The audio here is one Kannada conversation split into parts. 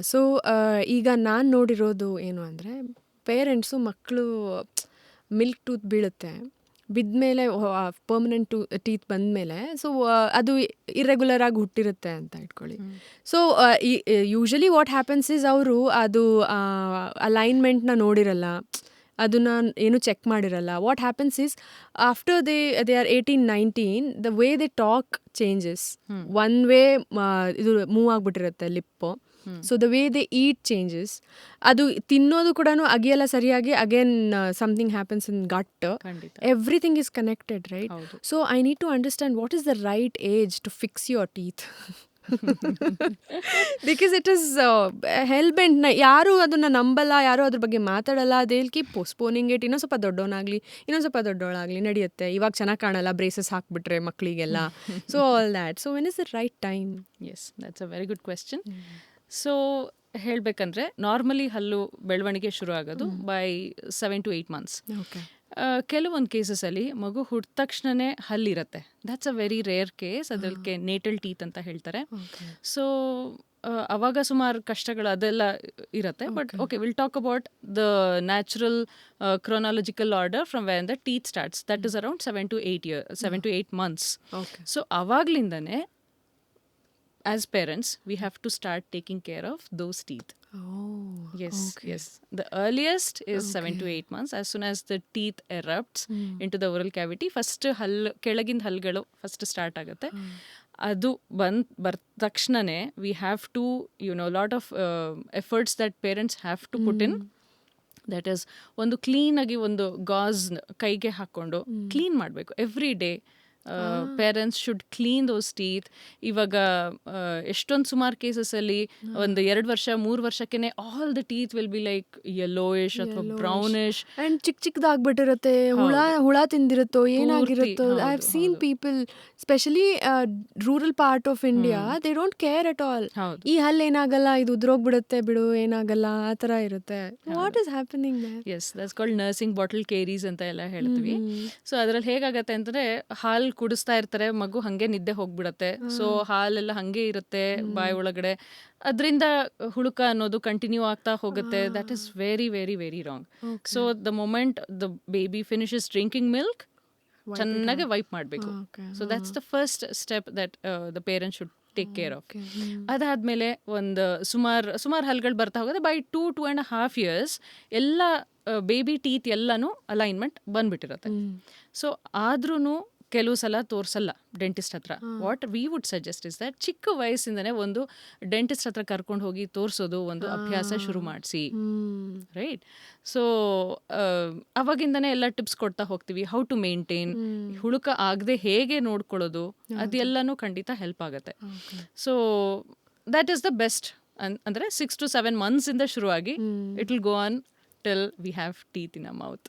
ಸೊ ಈಗ ನಾನು ನೋಡಿರೋದು ಏನು ಅಂದರೆ, ಪೇರೆಂಟ್ಸು ಮಕ್ಕಳು ಮಿಲ್ಕ್ ಟೂತ್ ಬೀಳುತ್ತೆ, ಬಿದ್ಮೇಲೆ ಪರ್ಮನೆಂಟ್ ಟೀತ್ ಬಂದಮೇಲೆ, ಸೊ ಅದು ಇರ್ರೆಗ್ಯುಲರ್ ಆಗಿ ಹುಟ್ಟಿರುತ್ತೆ ಅಂತ ಇಟ್ಕೊಳ್ಳಿ. So usually what happens is, ಅವರು ಅದು ಅಲೈನ್ಮೆಂಟ್ನ ನೋಡಿರಲ್ಲ, ಅದನ್ನ ಏನು ಚೆಕ್ ಮಾಡಿರಲ್ಲ. What happens is, after they are 18-19, the way they talk changes. One way ಇದು ಮೂವ್ ಆಗಿಬಿಟ್ಟಿರುತ್ತೆ lip. So the way they eat changes. ಅದು ತಿನ್ನೋದು ಕೂಡ ಅಗಿಯಲ್ಲ ಸರಿಯಾಗಿ. Again something happens in gut. Everything is connected, right? So I need to understand what is the right age to fix your teeth. Because it is hellbent. ಯಾರು ಅದನ್ನ ನಂಬಲ್ಲ, ಯಾರು ಅದ್ರ ಬಗ್ಗೆ ಮಾತಾಡಲ್ಲ. They will keep postponing it. ಇನ್ನೊಂದು ಸ್ವಲ್ಪ ದೊಡ್ಡವನಾಗ್ಲಿ, ಇನ್ನೊಂದು ಸ್ವಲ್ಪ ದೊಡ್ಡವಳಾಗ್ಲಿ, ನಡೆಯುತ್ತೆ. ಇವಾಗ ಚೆನ್ನಾಗಿ ಕಾಣಲ್ಲ, ಬ್ರೇಸಸ್ ಹಾಕ್ಬಿಟ್ರೆ ಮಕ್ಕಳಿಗೆಲ್ಲ. So all that. So when is the right time? Yes, that's a very good question. So ಹೇಳಬೇಕಂದ್ರೆ, ನಾರ್ಮಲಿ ಹಲ್ಲು ಬೆಳವಣಿಗೆ ಶುರು ಆಗೋದು ಬೈ 7 to 8 months. ಕೆಲವೊಂದು ಕೇಸಸಲ್ಲಿ ಮಗು ಹುಟ್ಟಿದ ತಕ್ಷಣನೇ ಹಲ್ಲಿರುತ್ತೆ. That's a very rare case. ಅದಕ್ಕೆ ನೇಟಲ್ ಟೀತ್ ಅಂತ ಹೇಳ್ತಾರೆ. ಸೊ ಅವಾಗ ಸುಮಾರು ಕಷ್ಟಗಳು ಅದೆಲ್ಲ ಇರುತ್ತೆ. But okay, will talk about the natural chronological order from when the teeth starts. That is around 7 to 8 months. So ಅವಾಗ್ಲಿಂದನೇ as parents we have to start taking care of those teeth. Yes. The earliest is 7 to 8 months. As soon as the teeth erupts into the oral cavity, first ಕೆಳಗಿನ ಹಲ್ಗಳು ಫಸ್ಟ್ ಸ್ಟಾರ್ಟ್ ಆಗುತ್ತೆ. ಅದು ಬರ್ದ ತಕ್ಷಣನೇ we have to, lot of efforts that parents have to put in. That is, ಒಂದು ಕ್ಲೀನಾಗಿ ಒಂದು ಗಾಸ್ ಕೈಗೆ ಹಾಕ್ಕೊಂಡು ಕ್ಲೀನ್ ಮಾಡಬೇಕು every day. Parents should clean those teeth. ಇವಾಗ ಎಷ್ಟೊಂದು ಸುಮಾರು ಕೇಸಸಲ್ಲಿ 1-2 ವರ್ಷ 3 ವರ್ಷಕ್ಕೇನೆ all the teeth will be like yellowish ಅಥವಾ ಬ್ರೌನಿಶ್ ಅಂಡ್ ಚಿಕ್ಕದಾಗ್ಬಿಟ್ಟಿರುತ್ತೆ. ಹುಳ ತಿಂದಿರುತ್ತೋ ಏನಾಗಿರುತ್ತೋ. I have seen people, specially rural part of India, they don't care at all. ಈ ಹಲ್ಲು ಏನಾಗಲ್ಲ, ಇದು ಉದ್ರೋಗ್ಬಿಡುತ್ತೆ ಬಿಡು, ಏನಾಗಲ್ಲ, ಆ ಥರ ಇರುತ್ತೆ. What is happening there? Yes, that's called nursing bottle caries ಅಂತ ಎಲ್ಲ ಹೇಳ್ತೀವಿ. ಸೊ ಅದ್ರಲ್ಲಿ ಹೇಗಾಗತ್ತೆ ಅಂದರೆ, ಹಾಲು ಕುಡಿಸ್ತಾ ಇರ್ತಾರೆ, ಮಗು ಹಂಗೆ ನಿದ್ದೆ ಹೋಗ್ಬಿಡತ್ತೆ. ಸೊ ಹಾಲೆಲ್ಲ ಹಂಗೆ ಇರುತ್ತೆ ಬಾಯಿ ಒಳಗಡೆ. ಅದರಿಂದ ಹುಳುಕ ಅನ್ನೋದು ಕಂಟಿನ್ಯೂ ಆಗ್ತಾ ಹೋಗುತ್ತೆ. That is very very very wrong. So the moment the baby finishes drinking milk, ಚೆನ್ನಾಗಿ ವೈಪ್ ಮಾಡಬೇಕು. So that's the first step that the parents should take care of. ಅದಾದ್ಮೇಲೆ ಒಂದು ಸುಮಾರು ಹಲ್ಗಳು ಬರ್ತಾ ಹೋಗುತ್ತೆ. ಬೈ 2.5 years ಎಲ್ಲ ಬೇಬಿ ಟೀತ್ ಎಲ್ಲನೂ ಅಲೈನ್ಮೆಂಟ್ ಬಂದ್ಬಿಟ್ಟಿರುತ್ತೆ. ಸೊ ಆದ್ರೂ ಕೆಲವು ಸಲ ತೋರಿಸಲ್ಲ ಡೆಂಟಿಸ್ಟ್ ಹತ್ರ. What we would suggest is that ಚಿಕ್ಕ ವಯಸ್ಸಿಂದನೇ ಒಂದು ಡೆಂಟಿಸ್ಟ್ ಹತ್ರ ಕರ್ಕೊಂಡು ಹೋಗಿ ತೋರಿಸೋದು ಒಂದು ಅಭ್ಯಾಸ ಶುರು ಮಾಡಿಸಿ, ರೈಟ್? ಸೊ ಅವಾಗಿಂದನೇ ಎಲ್ಲ ಟಿಪ್ಸ್ ಕೊಡ್ತಾ ಹೋಗ್ತೀವಿ. ಹೌ ಟು ಮೇಂಟೈನ್, ಹುಳುಕ ಆಗದೆ ಹೇಗೆ ನೋಡ್ಕೊಳ್ಳೋದು, ಅದೆಲ್ಲನೂ ಖಂಡಿತ ಹೆಲ್ಪ್ ಆಗುತ್ತೆ. So that is the best. ಅಂದರೆ 6 to 7 months ಇಂದ ಶುರುವಾಗಿ it will go on till we have teeth in our mouth.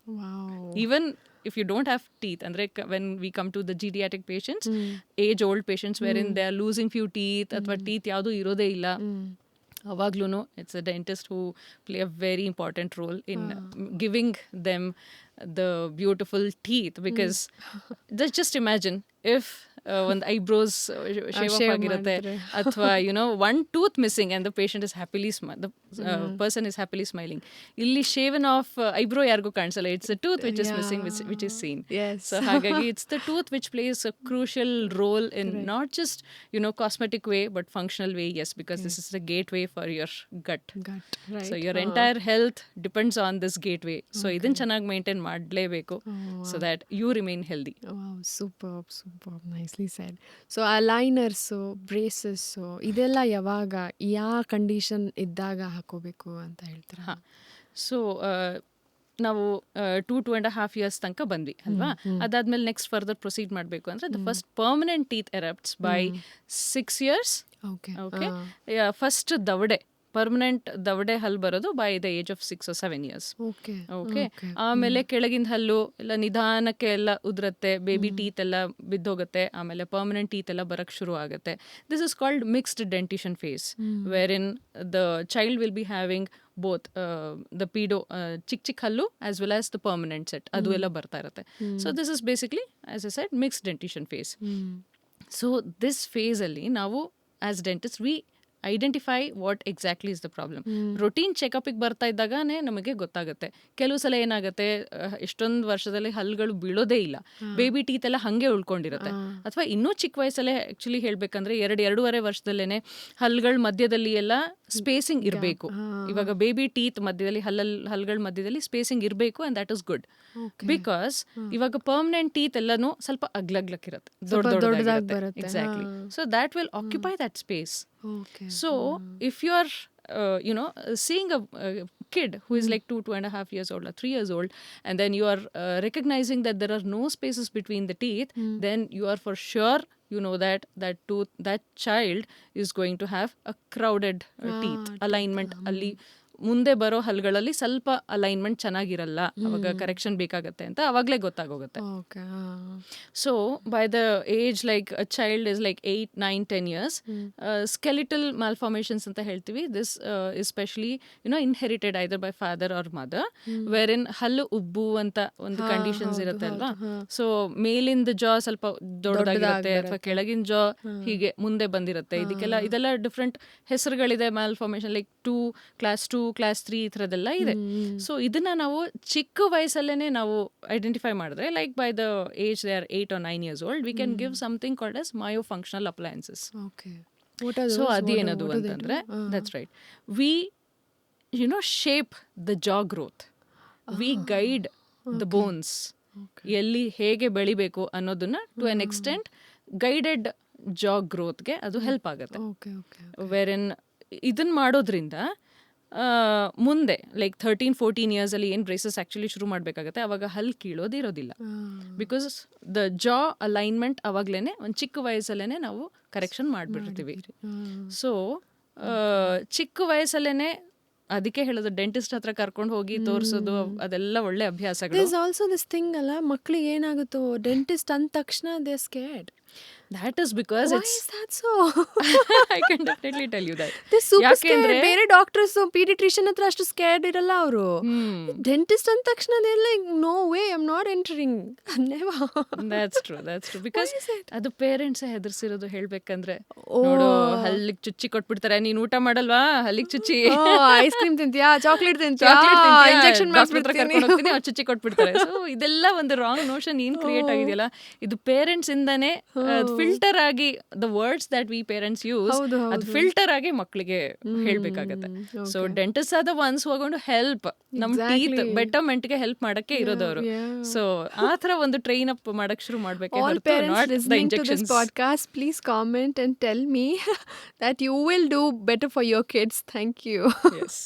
Even if you don't have teeth, andre when we come to the geriatric patients, age old patients wherein they are losing few teeth athwa teeth yadu irode illa, avagluno it's a dentist who play a very important role in giving them the beautiful teeth. Because just imagine if ಒಂದು ಐಬ್ರೋಸ್ ಶೇವ್ ಆಫ್ ಆಗಿರುತ್ತೆ, ಅಥವಾ one tooth missing and the patient is happily person is happily smiling. ಇಲ್ಲಿ ಶೇವನ್ ಆಫ್ ಐಬ್ರೋ ಯಾರಿಗೂ ಕಾಣಿಸಲ್ಲ. It's a tooth which is missing, which is seen. So ಹಾಗಾಗಿ it's the tooth which plays a crucial role in not just cosmetic way but functional way. Yes, because this is the gateway for your gut. So your entire health depends on this gateway. So ಇದನ್ನ ಚೆನ್ನಾಗಿ ಮೇಂಟೈನ್ ಮಾಡಲೇಬೇಕು so that you remain healthy. Super nicely said. So aligners, braces ಇದೆಲ್ಲ ಯಾವಾಗ, ಯಾವ ಕಂಡೀಷನ್ ಇದ್ದಾಗ ಹಾಕೋಬೇಕು ಅಂತ ಹೇಳ್ತೀರಾ? ಸೊ ನಾವು 2.5 years ತನಕ ಬಂದ್ವಿ ಅಲ್ವಾ? ಅದಾದ್ಮೇಲೆ ನೆಕ್ಸ್ಟ್ ಫರ್ದರ್ ಪ್ರೊಸೀಡ್ ಮಾಡಬೇಕು ಅಂದರೆ the first permanent teeth erupts by 6 years. Okay, first permanent ದವಡೆ ಹಲ್ಲು ಬರೋದು by the age of 6 or 7 years. Okay, ಆಮೇಲೆ ಕೆಳಗಿನ ಹಲ್ಲು ಎಲ್ಲ ನಿಧಾನಕ್ಕೆ ಎಲ್ಲ ಉದುರುತ್ತೆ, ಬೇಬಿ ಟೀತ್ ಎಲ್ಲ ಬಿದ್ದೋಗುತ್ತೆ, ಆಮೇಲೆ ಪರ್ಮನೆಂಟ್ ಟೀತ್ ಎಲ್ಲ ಬರಕ್ಕೆ ಶುರು ಆಗುತ್ತೆ. This is called mixed dentition phase, where in the child will be having both the pedo ಚಿಕ್ಕ ಹಲ್ಲು as well as the permanent set, ಅದು ಎಲ್ಲ ಬರ್ತಾ ಇರುತ್ತೆ. So this is basically as I said mixed dentition phase. So this ಫೇಸಲ್ಲಿ ನಾವು as dentist we identify what exactly is the problem. Routine ಚೆಕಪ್ಗೆ ಬರ್ತಾ ಇದ್ದಾಗನೇ ನಮಗೆ ಗೊತ್ತಾಗುತ್ತೆ. ಕೆಲವು ಸಲ ಏನಾಗುತ್ತೆ, ಎಷ್ಟೊಂದು ವರ್ಷದಲ್ಲಿ ಹಲ್ಲುಗಳು ಬೀಳೋದೇ ಇಲ್ಲ, ಬೇಬಿ ಟೀತ್ ಎಲ್ಲ ಹಾಗೆ ಉಳ್ಕೊಂಡಿರುತ್ತೆ. ಅಥವಾ ಇನ್ನೂ ಚಿಕ್ಕ ವಯಸ್ಸಲ್ಲೇ ಆ್ಯಕ್ಚುಲಿ ಹೇಳಬೇಕಂದ್ರೆ 2-2.5 ವರ್ಷದಲ್ಲೇ ಹಲ್ಲುಗಳ ಮಧ್ಯದಲ್ಲಿ ಎಲ್ಲ ಸ್ಪೇಸಿಂಗ್ ಇರಬೇಕು. ಇವಾಗ ಬೇಬಿ ಟೀತ್ ಮಧ್ಯದಲ್ಲಿ ಹಲ್ಲುಗಳ ಮಧ್ಯದಲ್ಲಿ ಸ್ಪೇಸಿಂಗ್ ಇರಬೇಕು, and that is good. Because ಇವಾಗ ಪರ್ಮನೆಂಟ್ ಟೀತ್ ಎಲ್ಲನೂ ಸ್ವಲ್ಪ ಅಗ್ಲಗ್ಲಕ್ಕಿರುತ್ತೆ, ದೊಡ್ಡದಾಗಿರುತ್ತೆ. Exactly. So that will occupy that space. So if you are seeing a kid who is like 2.5 years old or 3 years old, and then you are recognizing that there are no spaces between the teeth, then you are for sure that child is going to have a crowded teeth alignment. ಅಲ್ಲಿ ಮುಂದೆ ಬರೋ ಹಲ್ಗಳಲ್ಲಿ ಸ್ವಲ್ಪ ಅಲೈನ್ಮೆಂಟ್ ಚೆನ್ನಾಗಿರಲ್ಲ, ಅವಾಗ ಕರೆಕ್ಷನ್ ಬೇಕಾಗತ್ತೆ ಅಂತ ಅವಾಗಲೇ ಗೊತ್ತಾಗೋಗುತ್ತೆ. So by the age like a child is like 8, 9, 10 years, skeletal malformations ಅಂತ ಹೇಳ್ತೀವಿ. This especially inherited either by father or mother, where in ಹಲ್ಲು ಉಬ್ಬು ಅಂತ ಒಂದು ಕಂಡೀಷನ್ಸ್ ಇರುತ್ತೆ ಅಲ್ವಾ. ಸೊ ಮೇಲಿಂದ ಜಾ ಸ್ವಲ್ಪ ದೊಡ್ಡದಾಗಿರುತ್ತೆ, ಅಥವಾ ಕೆಳಗಿನ ಜಾ ಹೀಗೆ ಮುಂದೆ ಬಂದಿರುತ್ತೆ. ಇದೆಲ್ಲ different ಹೆಸರುಗಳಿದೆ malformation, like class 2, class 3 ಈ ಥರದ್ದೆಲ್ಲ ಇದೆ. ಸೊ ಇದನ್ನ ನಾವು ಚಿಕ್ಕ ವಯಸ್ಸಲ್ಲೇ ನಾವು ಐಡೆಂಟಿಫೈ ಮಾಡಿದ್ರೆ, like by the age they are 8 or 9 years old, we can give something called as myofunctional appliances. So ಅದೇನದು ಅಂತಂದ್ರೆ, that's right, we shape the jaw growth, we guide the bones, ಎಲ್ಲಿ ಹೇಗೆ ಬೆಳಿಬೇಕು ಅನ್ನೋದನ್ನ to an extent guided jaw growthಗೆ ಅದು ಹೆಲ್ಪ್ ಆಗುತ್ತೆ. ವೇರಿನ್ ಇದನ್ನ ಮಾಡೋದ್ರಿಂದ ಮುಂದೆ ಲೈಕ್ 13-14 years ಅಲ್ಲಿ ಏನು ಬ್ರೇಸಸ್ ಆ್ಯಕ್ಚುಲಿ ಶುರು ಮಾಡಬೇಕಾಗತ್ತೆ, ಅವಾಗ ಹಲ್ಲು ಕೀಳೋದಿರೋದಿಲ್ಲ. ಬಿಕಾಸ್ ದ ಜಾ ಅಲೈನ್ಮೆಂಟ್ ಅವಾಗಲೇ ಒಂದು ಚಿಕ್ಕ ವಯಸ್ಸಲ್ಲೇ ನಾವು ಕರೆಕ್ಷನ್ ಮಾಡಿಬಿಡ್ತೀವಿ. ಸೊ ಚಿಕ್ಕ ವಯಸ್ಸಲ್ಲೇ ಅದಕ್ಕೆ ಹೇಳೋದು, ಡೆಂಟಿಸ್ಟ್ ಹತ್ರ ಕರ್ಕೊಂಡು ಹೋಗಿ ತೋರಿಸೋದು ಅದೆಲ್ಲ ಒಳ್ಳೆ ಅಭ್ಯಾಸಗಳು. ಆಲ್ಸೋ ದಿಸ್ ಥಿಂಗ್ ಅಲ್ಲ, ಮಕ್ಳಿಗೆ ಏನಾಗುತ್ತೋ ಡೆಂಟಿಸ್ಟ್ ಅಂದ ತಕ್ಷಣ they scared. That is because Why it's... is that so? I can definitely tell you that. They're super scared. ಬೇರೆ ಡಾಕ್ಟರ್ಸ್ ಪೀಡಿಯಾಟ್ರಿಷಿಯನ್ ಹತ್ರ ಅಷ್ಟು ಸ್ಕೇರ್ಡ್ ಇರಲ್ಲ ಅವರು. ಡೆಂಟಿಸ್ಟ್ ಅಂದ ತಕ್ಷಣ they're like, no way, I'm not entering. Never. That's true. Because ಅದು ಪೇರೆಂಟ್ಸ್ ಹೆದರ್ಸಿರೋದು ಹೇಳ್ಬೇಕಂದ್ರೆ, ನೋಡು ಹಲ್ಲಿಗೆ ಚುಚ್ಚಿ ಕೊಟ್ಬಿಡ್ತಾರೆ, ನೀನ್ ಊಟ ಮಾಡಲ್ವಾ, ಹಲ್ಲಿಗೆ ಚುಚ್ಚಿ ಐಸ್ ಕ್ರೀಮ್ ತಿಂತೀಯಾ, ಚಾಕ್ಲೇಟ್ ತಿಂತೀಯಾ, ಇಂಜೆಕ್ಷನ್ ಮಾಡ್ಬಿಡ್ತೀನಿ, ಚುಚ್ಚಿ ಕೊಟ್ಬಿಡ್ತಾರೆ. ಸೊ ಇದೆಲ್ಲ ಒಂದು ರಾಂಗ್ ನೋಷನ್ ಏನ್ ಕ್ರಿಯೇಟ್ ಆಗಿದೆಯಲ್ಲ, ಇದು ಪೇರೆಂಟ್ಸ್ ಇಂದಾನೆ ಫಿಲ್ಟರ್ ಆಗಿ the words that we parents use, ಅದು ಫಿಲ್ಟರ್ ಆಗಿ ಮಕ್ಕಳಿಗೆ ಹೇಳ್ಬೇಕಾಗತ್ತೆ. So dentist are the ones who are going to help ನಮ್ ಟೀತ್ ಬೆಟರ್ಮೆಂಟ್ ಗೆ ಹೆಲ್ಪ್ ಮಾಡಕ್ಕೆ ಇರೋದವರು. ಸೊ ಆ ತರ ಒಂದು ಟ್ರೈನ್ ಅಪ್ ಮಾಡಕ್ ಶುರು ಮಾಡ್ಬೇಕು. All parents listening to this podcast, please comment and tell me that you will do better for your kids. Thank you. Yes.